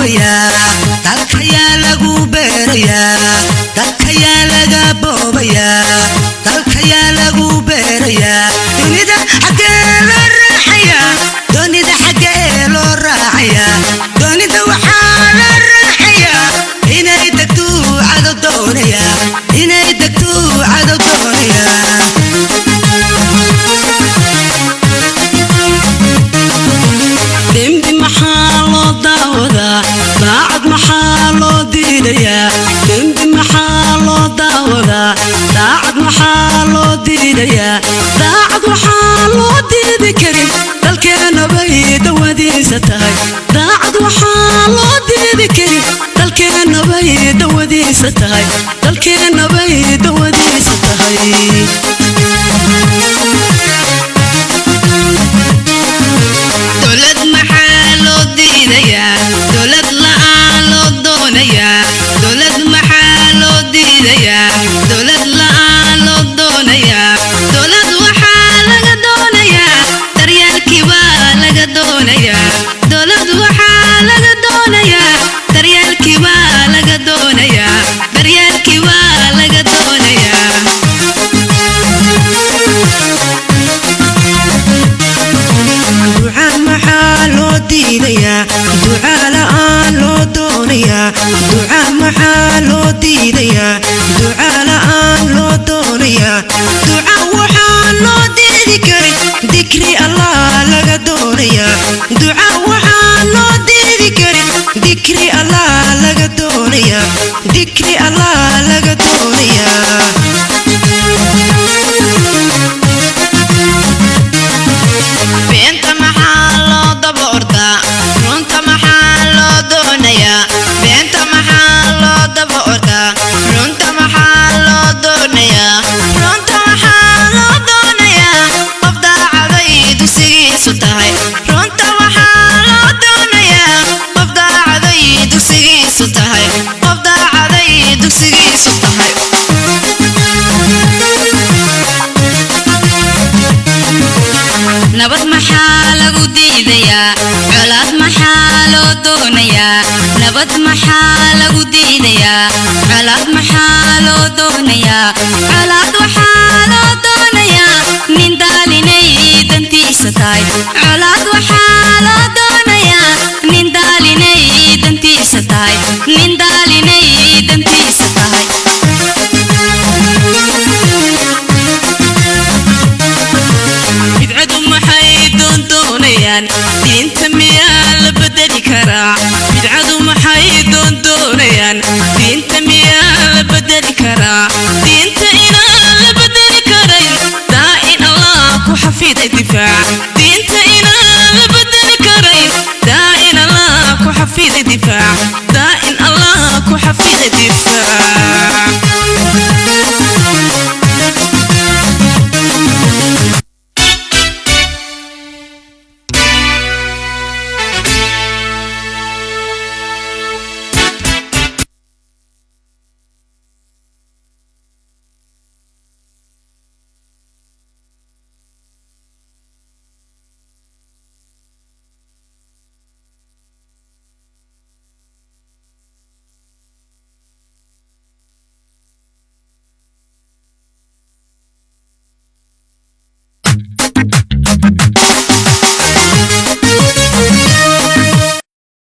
boobaya dalkaya lagu beeraya dalkaya laga boobaya dalkaya lagu beeraya dunida xagee loo raacaya dunida xagee loo raacaya dunida waxaa la raacaya inay degto cado doonaya inay degto cado doonaya dembi maxaa loo daawadaa daacad maxaa loo diidayaa dembi maxaa loo daawadaa daacad maxaa loo diidayaa daacad waxaa loo diidi karin dalkeena bay dawadiisa tahay daacad waxaa loo diidi karin dalkeena bay dawadiisa tahay dalkeena bay dawadiisa tahay dawlad maxaa loo diidayaa dawlad la'aan loo doonayaa dawlad maxaa loo diidayaa dawlad la'aan loo doonayaa dawlad waxaa laga doonayaa daryeelkii baa laga doonayaa dawlad waxaa laga doonayaa daryeelkii baa laga doonayaa daryeelkii baa laga doonayaa ducaan maxaa loo diidayaa ducaa la'aan loo doonayaa ducaa maxaa loo diidayaa ducaa la'aan loo doonayaa ducaa waxaa loo diidi karin dikri allah laga doonayaa ducaa waxaa loo diidi karin dikri allah laga doonayaa dikri allah laga doonayaa beenta maxaa loo daba ordaa runta maxaa loo doonayaa beenta maxaa loo daba ordaa runta maxaa loo doonayaa runta maxaa loo doonayaa qof daacaday dugsigiisu tahay runta waxaa loo doonayaa qof daacaday dugsigiisu tahay qof daacaday dugsigiisu tahay nabad maxaa lagu diidayaa colaad maxaa loo doonayaa nabad maxaa lagu diidayaa colaad maxaa loo doonayaa colaad waxaa loo doonayaa nin daalinay dantiisa tahay colaad waxaa loo doonayaa nin daalinay dantiisa tahay nin daalinay dantiisa tahay bidcadu maxay doonayaan diinta miyaa la bedeli karaa